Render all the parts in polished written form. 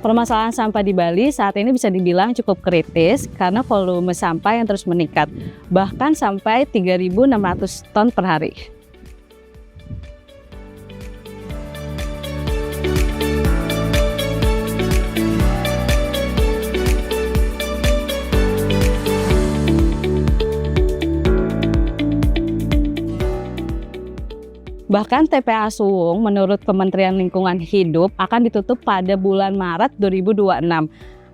Permasalahan sampah di Bali saat ini bisa dibilang cukup kritis karena volume sampah yang terus meningkat, bahkan sampai 3.600 ton per hari. Bahkan TPA Suwung menurut Kementerian Lingkungan Hidup akan ditutup pada bulan Maret 2026.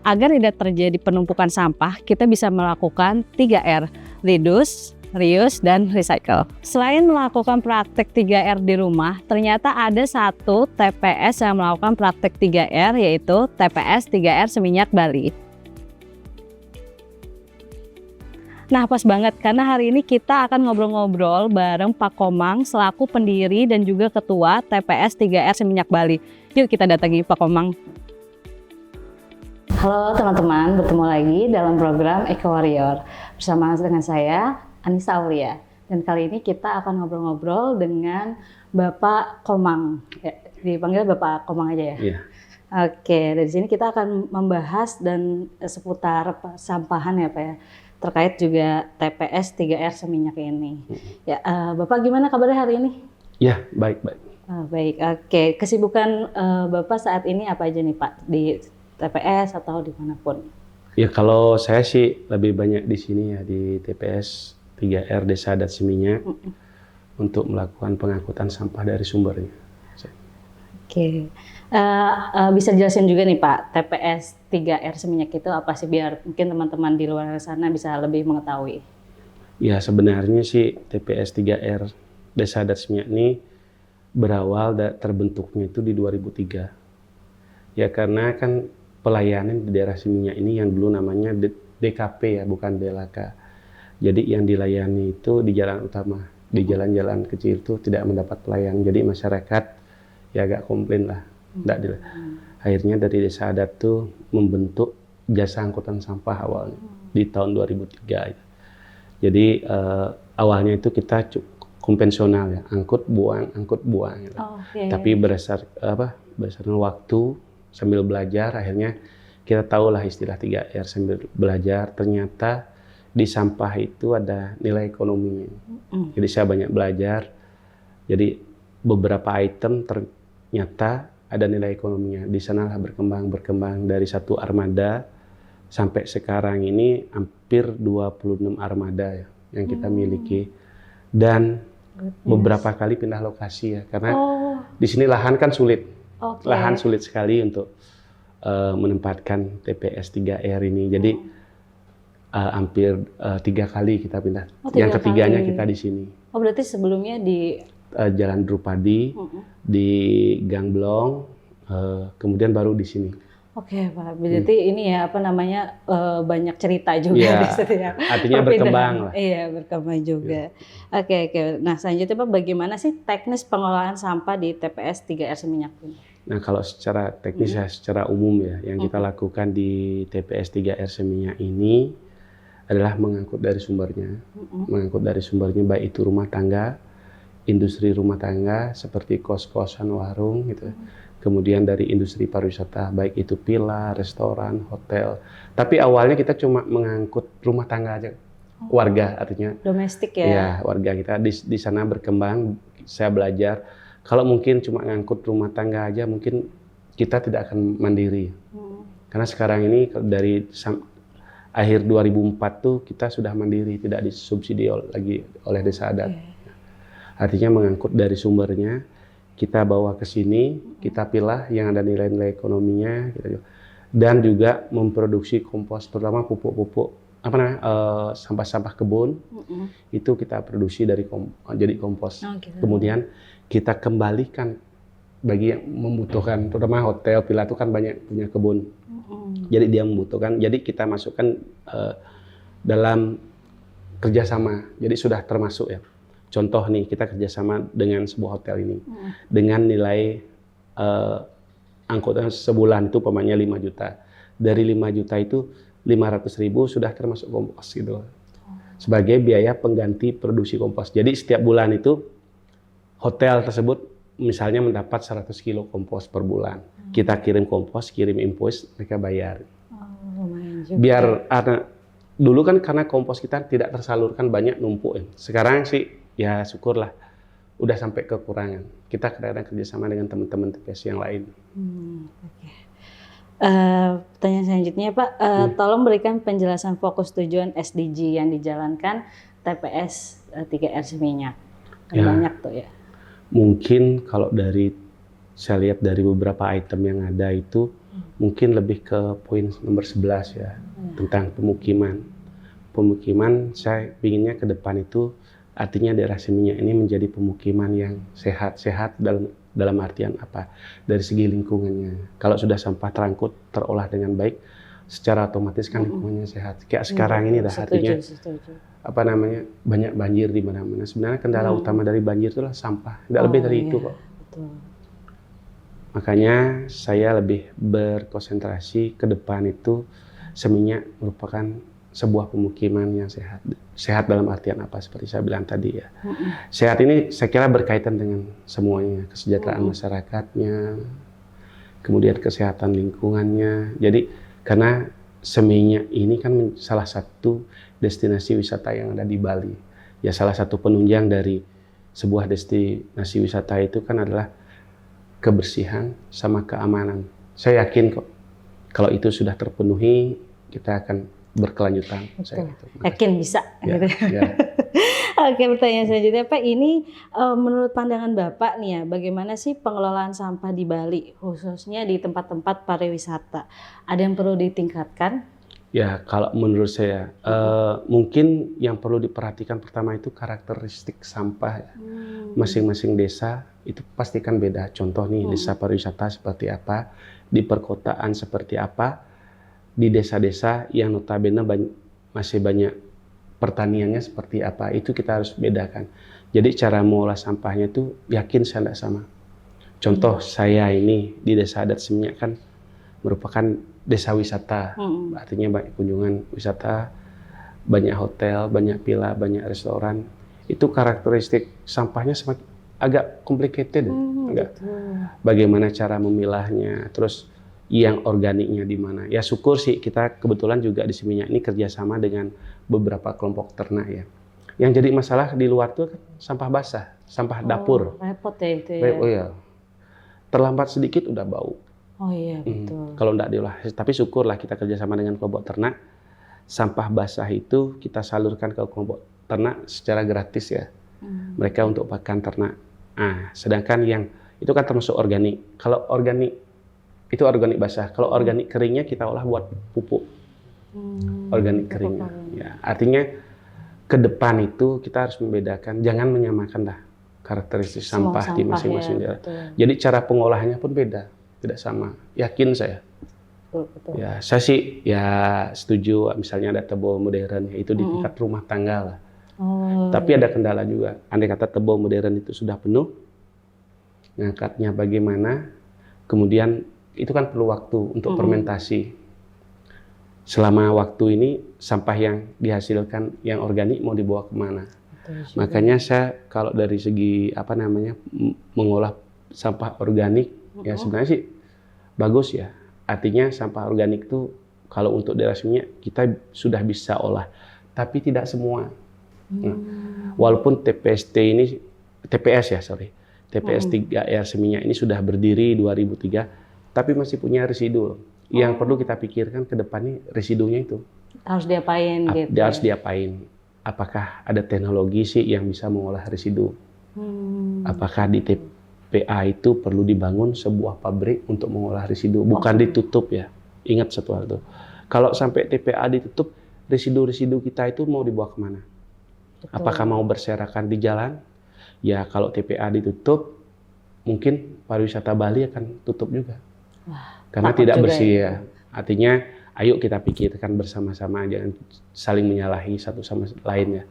Agar tidak terjadi penumpukan sampah, kita bisa melakukan 3R, reduce, reuse, dan recycle. Selain melakukan praktek 3R di rumah, ternyata ada satu TPS yang melakukan praktek 3R, yaitu TPS 3R Seminyak Bali. Nah, pas banget karena hari ini kita akan ngobrol-ngobrol bareng Pak Komang selaku pendiri dan juga ketua TPS 3R Seminyak Bali. Yuk kita datangi Pak Komang. Halo teman-teman, bertemu lagi dalam program Eco Warrior bersama dengan saya Anissa Aulia. Dan kali ini kita akan ngobrol-ngobrol dengan Bapak Komang. Ya, dipanggil Bapak Komang aja ya? Iya. Oke, dari sini kita akan membahas dan seputar sampahan ya Pak ya. Terkait juga TPS 3R Seminyak ini. Ya, Bapak gimana kabarnya hari ini? Ya, baik. Baik, oke. Kesibukan Bapak saat ini apa aja nih Pak? Di TPS atau dimanapun? Ya, kalau saya sih lebih banyak di sini ya, di TPS 3R Desa Adat Seminyak untuk melakukan pengangkutan sampah dari sumbernya. Oke. Bisa jelasin juga nih Pak, TPS 3R Seminyak itu apa sih biar mungkin teman-teman di luar sana bisa lebih mengetahui? Ya, sebenarnya sih TPS 3R Desa Adat Seminyak ini berawal terbentuknya itu di 2003. Ya, karena kan pelayanan di daerah Seminyak ini yang dulu namanya DKP ya, bukan DLK. Jadi yang dilayani itu di jalan utama, di jalan-jalan kecil itu tidak mendapat pelayanan. Jadi masyarakat ya agak komplain lah. Akhirnya dari Desa Adat tuh membentuk jasa angkutan sampah awalnya di tahun 2003. Jadi awalnya itu kita konvensional ya, angkut buang gitu. Tapi berdasarkan waktu sambil belajar akhirnya kita tahulah istilah 3R sambil belajar, ternyata di sampah itu ada nilai ekonominya. Jadi saya banyak belajar. Jadi beberapa item ternyata ada nilai ekonominya. Di sanalah berkembang dari satu armada sampai sekarang ini hampir 26 armada ya yang kita miliki. Dan beberapa kali pindah lokasi ya karena di sini lahan kan sulit. Lahan sulit sekali untuk menempatkan TPS 3R ini. Jadi hampir 3 kali kita pindah. Yang ketiganya kita di sini. Oh, berarti sebelumnya di Jalan Drupadi, di Gang Blong, kemudian baru di sini. Oke Pak, berarti ini ya apa namanya banyak cerita juga di situ ya. Artinya berkembang lah. Iya, berkembang juga. Oke. Nah selanjutnya Pak, bagaimana sih teknis pengolahan sampah di TPS 3R Seminyak ini? Nah kalau secara teknis ya, secara umum ya, yang kita lakukan di TPS 3R Seminyak ini adalah mengangkut dari sumbernya. Mengangkut dari sumbernya baik itu rumah tangga, industri rumah tangga seperti kos-kosan, warung gitu. Kemudian dari industri pariwisata baik itu villa, restoran, hotel. Tapi awalnya kita cuma mengangkut rumah tangga aja. Warga artinya domestik ya. Iya, warga kita di sana berkembang, saya belajar. Kalau mungkin cuma ngangkut rumah tangga aja mungkin kita tidak akan mandiri. Karena sekarang ini dari akhir 2004 tuh kita sudah mandiri, tidak disubsidi lagi oleh Desa Adat. Artinya mengangkut dari sumbernya, kita bawa ke sini, kita pilah yang ada nilai-nilai ekonominya, dan juga memproduksi kompos, terutama pupuk-pupuk, sampah-sampah kebun, itu kita produksi jadi kompos. Kemudian kita kembalikan bagi yang membutuhkan, terutama hotel, villa itu kan banyak punya kebun, jadi dia membutuhkan, jadi kita masukkan dalam kerjasama, jadi sudah termasuk ya. Contoh nih, kita kerjasama dengan sebuah hotel ini, dengan nilai angkutan sebulan itu umpamanya 5 juta. Dari 5 juta itu 500.000 sudah termasuk kompos gitu. Sebagai biaya pengganti produksi kompos. Jadi setiap bulan itu hotel tersebut misalnya mendapat 100 kilo kompos per bulan. Kita kirim kompos, kirim invoice, mereka bayar. Lumayan juga. Biar dulu kan karena kompos kita tidak tersalurkan banyak numpuk. Sekarang sih ya syukurlah udah sampai kekurangan. Kita kadang-kadang kerjasama dengan teman-teman TPS yang lain. Oke. Pertanyaan selanjutnya Pak, tolong berikan penjelasan fokus tujuan SDG yang dijalankan TPS 3R Seminyak. Ya. Banyak tuh ya. Mungkin kalau saya lihat dari beberapa item yang ada itu mungkin lebih ke poin nomor 11 ya, tentang pemukiman. Pemukiman saya inginnya ke depan itu artinya daerah Seminyak ini menjadi pemukiman yang sehat dalam artian apa? Dari segi lingkungannya. Kalau sudah sampah terangkut, terolah dengan baik, secara otomatis kan lingkungannya sehat. Kayak sekarang ini dah artinya apa namanya? Banyak banjir di mana-mana. Sebenarnya kendala utama dari banjir itulah sampah. Tidak lebih dari itu kok. Betul. Makanya saya lebih berkonsentrasi ke depan itu Seminyak merupakan sebuah pemukiman yang sehat. Sehat dalam artian apa? Seperti saya bilang tadi ya. Sehat ini saya kira berkaitan dengan semuanya. Kesejahteraan masyarakatnya, kemudian kesehatan lingkungannya. Jadi karena Seminyak ini kan salah satu destinasi wisata yang ada di Bali. Ya salah satu penunjang dari sebuah destinasi wisata itu kan adalah kebersihan sama keamanan. Saya yakin kok kalau itu sudah terpenuhi kita akan berkelanjutan. Saya gitu. Yakin bisa. Ya, gitu. ya. Oke, pertanyaan selanjutnya Pak, ini menurut pandangan Bapak nih ya, bagaimana sih pengelolaan sampah di Bali, khususnya di tempat-tempat pariwisata? Ada yang perlu ditingkatkan? Ya, kalau menurut saya mungkin yang perlu diperhatikan pertama itu karakteristik sampah ya. Masing-masing desa itu pasti kan beda. Contoh nih desa pariwisata seperti apa, di perkotaan seperti apa, di desa-desa yang notabene masih banyak pertaniannya seperti apa, itu kita harus bedakan. Jadi cara mengolah sampahnya itu yakin saya tidak sama. Contoh saya ini di Desa Adat Seminyak kan merupakan desa wisata, artinya banyak kunjungan wisata, banyak hotel, banyak villa, banyak restoran. Itu karakteristik sampahnya agak complicated, bagaimana cara memilahnya, terus yang organiknya di mana. Ya syukur sih kita kebetulan juga di Seminyak ini kerjasama dengan beberapa kelompok ternak ya. Yang jadi masalah di luar tuh kan sampah basah, sampah dapur. Repot ya itu ya. Oh iya, terlambat sedikit udah bau. Oh iya betul. Kalau enggak diolah, tapi syukurlah kita kerjasama dengan kelompok ternak. Sampah basah itu kita salurkan ke kelompok ternak secara gratis ya. Mereka untuk pakan ternak. Sedangkan yang itu kan termasuk organik. Kalau organik itu organik basah. Kalau organik keringnya kita olah buat pupuk. Organik keringnya. Ya, artinya ke depan itu kita harus membedakan, jangan menyamakan lah karakteristik sampah di masing-masing daerah. Jadi cara pengolahannya pun beda, tidak sama. Yakin saya. Betul. Ya, saya sih ya setuju misalnya ada tebal modern ya, itu di tingkat rumah tangga lah. Tapi ada kendala juga. Andai kata tebal modern itu sudah penuh, ngangkatnya bagaimana? Kemudian itu kan perlu waktu untuk fermentasi. Selama waktu ini sampah yang dihasilkan yang organik mau dibawa kemana? Makanya saya kalau dari segi mengolah sampah organik ya sebenarnya sih bagus ya. Artinya sampah organik itu kalau untuk daerah Seminyak kita sudah bisa olah, tapi tidak semua. Walaupun TPS 3R Seminyak ini sudah berdiri 2003, tapi masih punya residu. Yang perlu kita pikirkan ke depannya residunya itu harus diapain gitu. Harus diapain? Apakah ada teknologi sih yang bisa mengolah residu? Apakah di TPA itu perlu dibangun sebuah pabrik untuk mengolah residu? Bukan ditutup ya. Ingat satu hal itu. Kalau sampai TPA ditutup, residu-residu kita itu mau dibawa kemana? Apakah mau berserakan di jalan? Ya kalau TPA ditutup, mungkin pariwisata Bali akan tutup juga. Karena tidak bersih ya. Artinya ayo kita pikirkan bersama-sama, jangan saling menyalahi satu sama lain ya.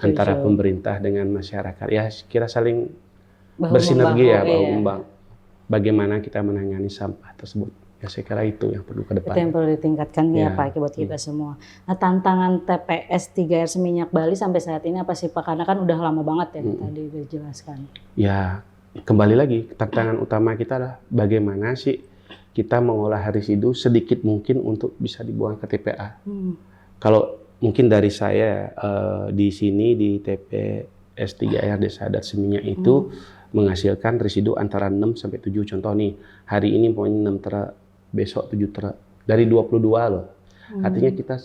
Antara pemerintah dengan masyarakat. Ya kira saling bersinergi ya, bahu-membahu. Bagaimana kita menangani sampah tersebut. Ya saya kira itu yang perlu ke depan. Itu yang perlu ditingkatkan ya Pak buat kita semua. Nah tantangan TPS 3R Seminyak Bali sampai saat ini apa sih Pak? Karena kan udah lama banget ya tadi dijelaskan. Ya kembali lagi tantangan utama kita adalah bagaimana sih kita mengolah residu sedikit mungkin untuk bisa dibuang ke TPA. Kalau mungkin dari saya di sini di TPS 3R Desa Adat Seminyak itu menghasilkan residu antara 6 sampai 7 contoh nih. Hari ini pokoknya 6 truk, besok 7 truk. Dari 22 loh. Artinya kita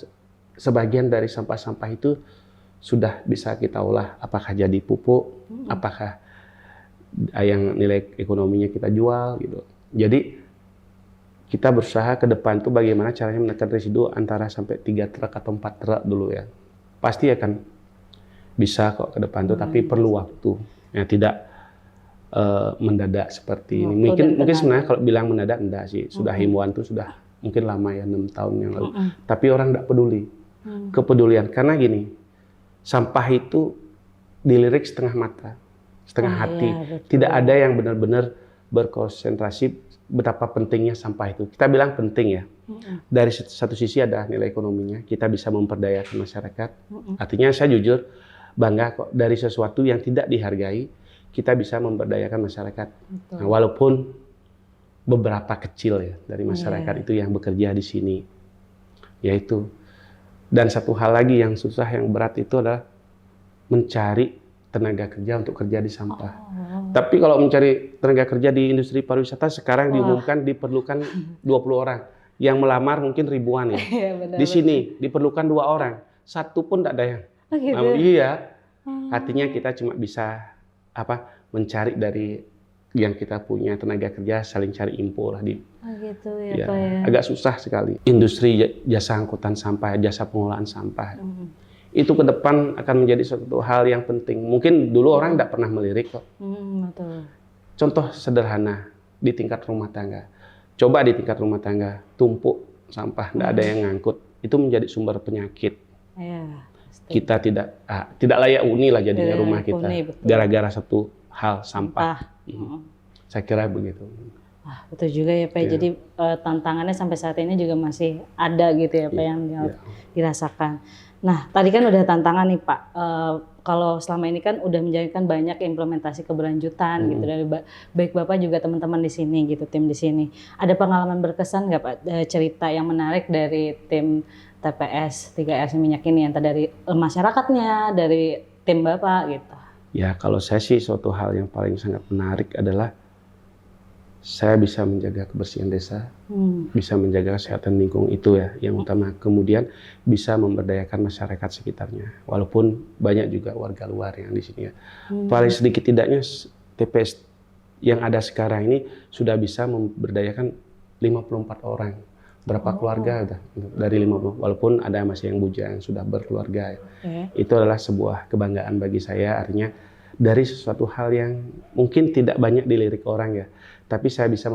sebagian dari sampah-sampah itu sudah bisa kita olah, apakah jadi pupuk, apakah yang nilai ekonominya kita jual gitu. Jadi kita berusaha ke depan tuh bagaimana caranya menekan residu antara sampai 3 truk atau 4 truk dulu ya. Pasti akan bisa kok ke depan tuh, tapi perlu waktu. Ya tidak mendadak seperti ini. Mungkin sebenarnya kalau bilang mendadak enggak sih. Sudah himbauan tuh sudah mungkin lama ya, 6 tahun yang lalu. Tapi orang enggak peduli. Kepedulian karena gini, sampah itu dilirik setengah mata, setengah hati. Tidak ada yang benar-benar berkonsentrasi betapa pentingnya sampah itu. Kita bilang penting ya. Dari satu sisi ada nilai ekonominya, kita bisa memperdayakan masyarakat. Artinya saya jujur bangga kok dari sesuatu yang tidak dihargai, kita bisa memberdayakan masyarakat. Nah, walaupun beberapa kecil ya dari masyarakat itu yang bekerja di sini. Yaitu. Dan satu hal lagi yang susah, yang berat itu adalah mencari tenaga kerja untuk kerja di sampah. Tapi kalau mencari tenaga kerja di industri pariwisata sekarang diumumkan diperlukan 20 orang. Yang melamar mungkin ribuan ya. Di sini diperlukan 2 orang. 1 pun tidak ada yang. Iya. Artinya kita cuma bisa mencari dari yang kita punya tenaga kerja, saling cari info lah di. Gitu ya, Pak ya. Agak susah sekali. Industri jasa angkutan sampah, jasa pengolahan sampah. Itu ke depan akan menjadi suatu hal yang penting. Mungkin dulu orang tidak pernah melirik kok. Betul. Contoh sederhana di tingkat rumah tangga. Coba di tingkat rumah tangga tumpuk sampah, tidak ada yang ngangkut. Itu menjadi sumber penyakit. Kita tidak layak huni lah jadinya rumah kita. Gara-gara satu hal sampah. Saya kira begitu. Betul juga ya Pak. Jadi tantangannya sampai saat ini juga masih ada gitu ya Pak yang dirasakan. Nah tadi kan udah tantangan nih Pak. Kalau selama ini kan udah menjalankan banyak implementasi keberlanjutan gitu dari baik Bapak juga teman-teman di sini gitu, tim di sini. Ada pengalaman berkesan nggak Pak, cerita yang menarik dari tim TPS 3R Seminyak ini, entah dari masyarakatnya, dari tim Bapak gitu? Ya kalau saya sih suatu hal yang paling sangat menarik adalah saya bisa menjaga kebersihan desa, bisa menjaga kesehatan lingkungan itu ya yang utama. Kemudian bisa memberdayakan masyarakat sekitarnya. Walaupun banyak juga warga luar yang di sini ya. Paling sedikit tidaknya TPS yang ada sekarang ini sudah bisa memberdayakan 54 orang. Berapa keluarga udah dari 50, walaupun ada masih yang bujang sudah berkeluarga. Itu adalah sebuah kebanggaan bagi saya, artinya dari sesuatu hal yang mungkin tidak banyak dilirik orang ya, tapi saya bisa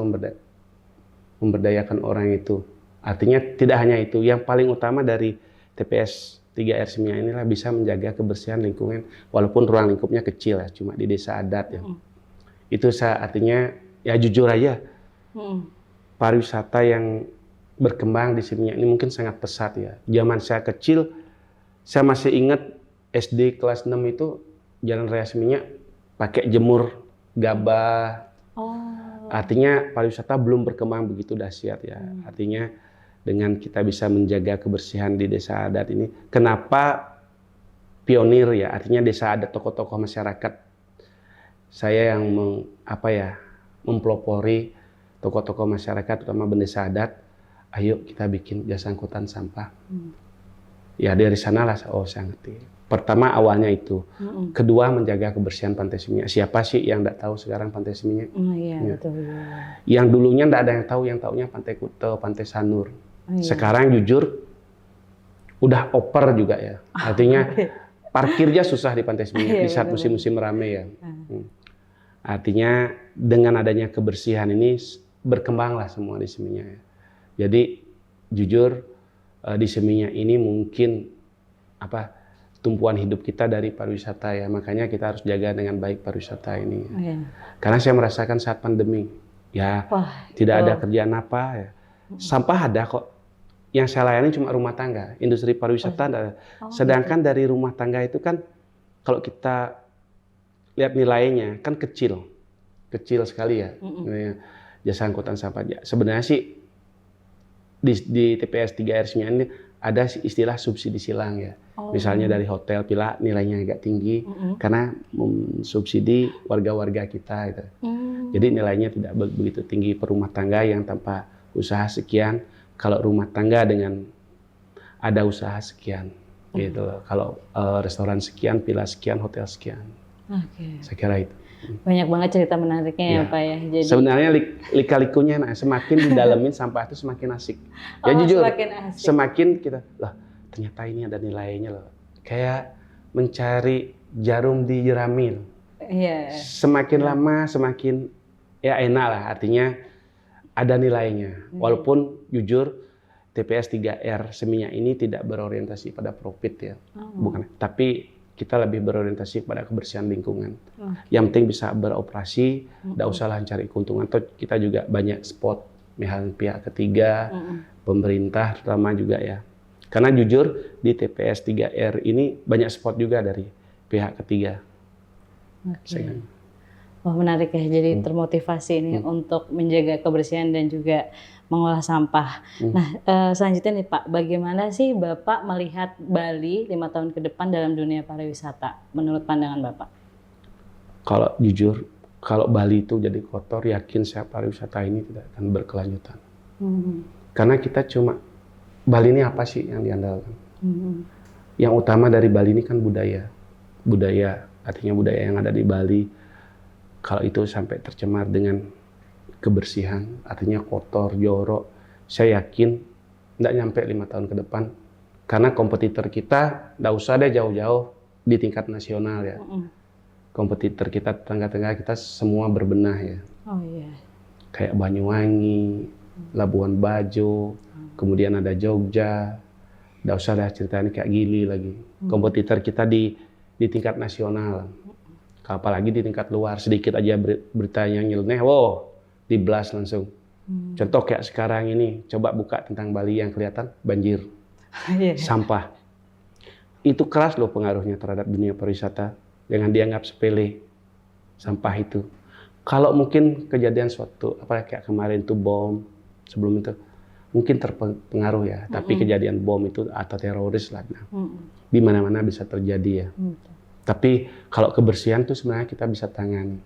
memberdayakan orang itu. Artinya tidak hanya itu, yang paling utama dari TPS 3R Seminyak inilah bisa menjaga kebersihan lingkungan, walaupun ruang lingkupnya kecil ya, cuma di desa adat ya. Itu saya artinya ya jujur aja, pariwisata yang berkembang di Seminyak ini mungkin sangat pesat ya. Zaman saya kecil, saya masih ingat SD kelas 6 itu Jalan Raya Seminyak pakai jemur gabah. Artinya pariwisata belum berkembang begitu dahsyat ya. Artinya dengan kita bisa menjaga kebersihan di desa adat ini, kenapa pionir ya? Artinya desa adat, tokoh-tokoh masyarakat. Saya yang mempelopori tokoh-tokoh masyarakat, terutama desa adat. Ayo kita bikin jasa angkutan sampah. Ya dari sanalah saya ngerti. Pertama awalnya itu. Kedua menjaga kebersihan Pantai Seminyak. Siapa sih yang tidak tahu sekarang Pantai Seminyak? Betul. Yang dulunya tidak ada yang tahu, yang taunya Pantai Kuta, Pantai Sanur. Sekarang jujur udah oper juga ya. Artinya parkirnya susah di Pantai Seminyak di saat musim-musim ramai ya. Artinya dengan adanya kebersihan ini berkembanglah semua di Seminyak ya. Jadi jujur di Seminyak ini mungkin tumpuan hidup kita dari pariwisata ya, makanya kita harus jaga dengan baik pariwisata ini. Karena saya merasakan saat pandemi ya tidak ada kerjaan apa ya. Sampah ada kok. Yang saya layani cuma rumah tangga, industri pariwisata ada. Sedangkan dari rumah tangga itu kan kalau kita lihat nilainya kan kecil sekali ya. jasa angkutan sampah. Sebenarnya sih di TPS 3R Seminyak ini ada istilah subsidi silang ya. Misalnya dari hotel pila nilainya agak tinggi karena subsidi warga-warga kita gitu. Jadi nilainya tidak begitu tinggi per rumah tangga yang tanpa usaha sekian. Kalau rumah tangga dengan ada usaha sekian gitu loh. Kalau restoran sekian, pila sekian, hotel sekian. Saya kira itu. Banyak banget cerita menariknya ya Pak ya. Jadi sebenarnya lika-likunya semakin didalemin sampah itu semakin asik. Ya jujur, semakin kita lah ternyata ini ada nilainya loh. Kayak mencari jarum di jeramil. Semakin lama semakin ya enak lah, artinya ada nilainya. Walaupun jujur TPS 3R Seminyak ini tidak berorientasi pada profit ya. Bukan, tapi kita lebih berorientasi pada kebersihan lingkungan. Yang penting bisa beroperasi, tidak usahlah cari keuntungan. Atau kita juga banyak spot, misalnya pihak ketiga, pemerintah terutama juga ya. Karena jujur di TPS 3R ini banyak spot juga dari pihak ketiga. Wah menarik ya, jadi termotivasi ini untuk menjaga kebersihan dan juga mengolah sampah. Nah, selanjutnya nih Pak, bagaimana sih Bapak melihat Bali 5 tahun ke depan dalam dunia pariwisata menurut pandangan Bapak? Kalau jujur, kalau Bali itu jadi kotor, yakin saya pariwisata ini tidak akan berkelanjutan. Karena kita cuma, Bali ini apa sih yang diandalkan? Yang utama dari Bali ini kan budaya. Budaya, artinya budaya yang ada di Bali, kalau itu sampai tercemar dengan kebersihan, artinya kotor, jorok, saya yakin tidak nyampe 5 tahun ke depan. Karena kompetitor kita, tidak usah deh jauh-jauh di tingkat nasional ya. Kompetitor kita, tetangga-tetangga kita semua berbenah ya. Kayak Banyuwangi, Labuan Bajo, kemudian ada Jogja, tidak usah dah ceritanya kayak Gili lagi. Kompetitor kita di tingkat nasional. Apalagi di tingkat luar, sedikit aja beritanya nyeleneh, wow, diblas langsung. Contoh kayak sekarang ini, coba buka tentang Bali yang kelihatan banjir, sampah. Itu keras loh pengaruhnya terhadap dunia pariwisata, jangan dianggap sepele sampah itu. Kalau mungkin kejadian suatu, apa kayak kemarin itu bom, sebelum itu mungkin terpengaruh ya, tapi kejadian bom itu atau teroris lah, di mana-mana bisa terjadi ya. Tapi kalau kebersihan itu sebenarnya kita bisa tangani.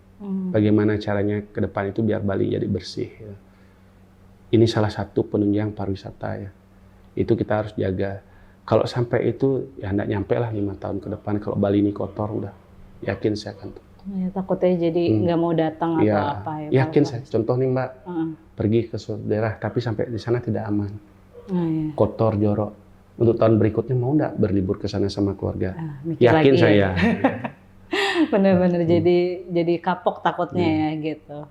Bagaimana caranya ke depan itu biar Bali jadi bersih. Ya. Ini salah satu penunjang pariwisata ya. Itu kita harus jaga. Kalau sampai itu ya tidak nyampe lah 5 tahun ke depan. Kalau Bali ini kotor udah yakin saya akan. Ya, takutnya jadi nggak mau datang atau apa ya. Yakin saya. Contoh nih Mbak, pergi ke suatu daerah tapi sampai di sana tidak aman. Kotor, jorok. Untuk tahun berikutnya mau nggak berlibur ke sana sama keluarga? Yakin saya. Benar-benar jadi kapok takutnya ya gitu.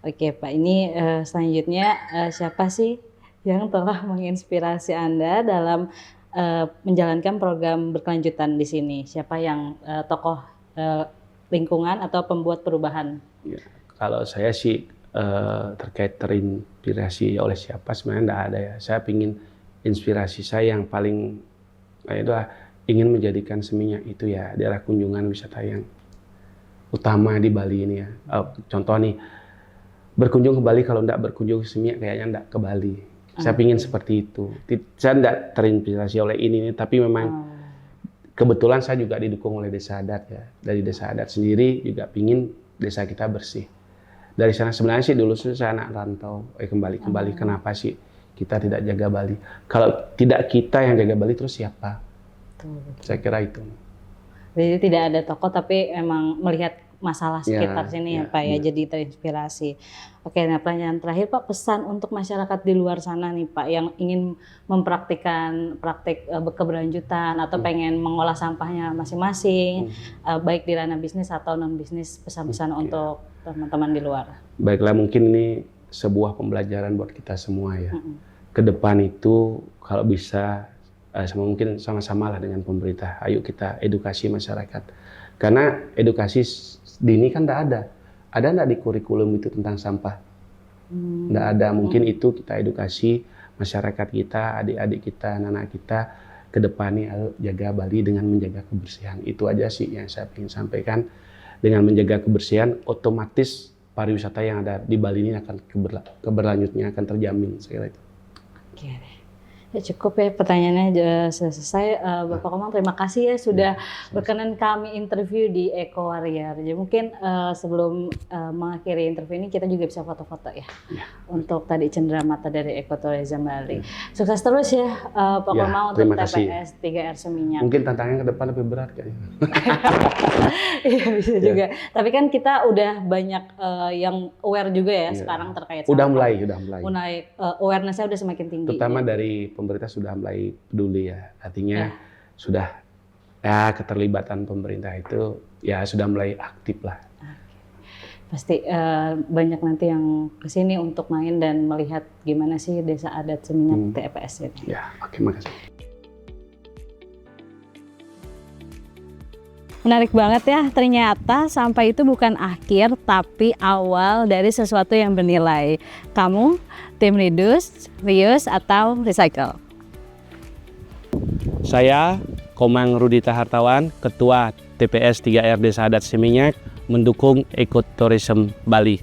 Oke Pak, ini selanjutnya siapa sih yang telah menginspirasi Anda dalam menjalankan program berkelanjutan di sini? Siapa yang tokoh lingkungan atau pembuat perubahan? Ya, kalau saya sih terkait terinspirasi oleh siapa sebenarnya tidak ada ya. Saya ingin inspirasi saya yang paling adalah ingin menjadikan Seminyak itu ya daerah kunjungan wisata yang utama di Bali ini ya. Contoh nih, berkunjung ke Bali kalau tidak berkunjung ke Seminyak kayaknya tidak ke Bali. Saya ingin seperti itu. Saya tidak terinspirasi oleh ini, tapi memang kebetulan saya juga didukung oleh Desa Adat ya. Dari Desa Adat sendiri juga ingin desa kita bersih. Dari sana sebenarnya sih dulu saya anak rantau, kembali kenapa sih kita tidak jaga Bali? Kalau tidak kita yang jaga Bali terus siapa? Saya kira itu. Jadi tidak ada tokoh tapi emang melihat masalah sekitar sini ya Pak ya, jadi terinspirasi. Oke, nah pertanyaan terakhir Pak, pesan untuk masyarakat di luar sana nih Pak yang ingin mempraktikkan praktik keberlanjutan atau pengen mengolah sampahnya masing-masing, baik di ranah bisnis atau non bisnis, pesan-pesan untuk teman-teman di luar. Baiklah, mungkin ini sebuah pembelajaran buat kita semua ya. Ke depan itu kalau bisa mungkin sama-sama lah dengan pemerintah, ayo kita edukasi masyarakat. Karena edukasi dini kan tidak ada. Ada nggak di kurikulum itu tentang sampah? Tidak ada. Mungkin itu kita edukasi masyarakat kita, adik-adik kita, anak-anak kita ke depan ini ayo jaga Bali dengan menjaga kebersihan. Itu aja sih yang saya ingin sampaikan. Dengan menjaga kebersihan, otomatis pariwisata yang ada di Bali ini akan keberlanjutnya akan terjamin, saya kira itu. Oke deh. Ya cukup ya pertanyaannya selesai. Bapak Komang terima kasih ya sudah berkenan kami interview di Eco Warrior. Jadi mungkin sebelum mengakhiri interview ini kita juga bisa foto-foto ya. Untuk tadi cenderamata dari Ecotourism Bali. Sukses terus ya Pak Komang untuk TPS 3R Seminyak. Mungkin tantangannya ke depan lebih berat kayaknya. Iya bisa juga. Tapi kan kita udah banyak yang aware juga ya sekarang terkait udah mulai. Awareness-nya udah semakin tinggi. Terutama dari pemerintah sudah mulai peduli ya. Artinya sudah ya keterlibatan pemerintah itu ya sudah mulai aktif lah. Pasti banyak nanti yang kesini untuk main dan melihat gimana sih Desa Adat Seminyak TPS ini. Ya, oke, makasih. Menarik banget ya, ternyata sampah itu bukan akhir tapi awal dari sesuatu yang bernilai. Kamu tim reduce, reuse, atau recycle? Saya Komang Rudita Hartawan, Ketua TPS 3R Desa Adat Seminyak, mendukung Ecotourism Bali.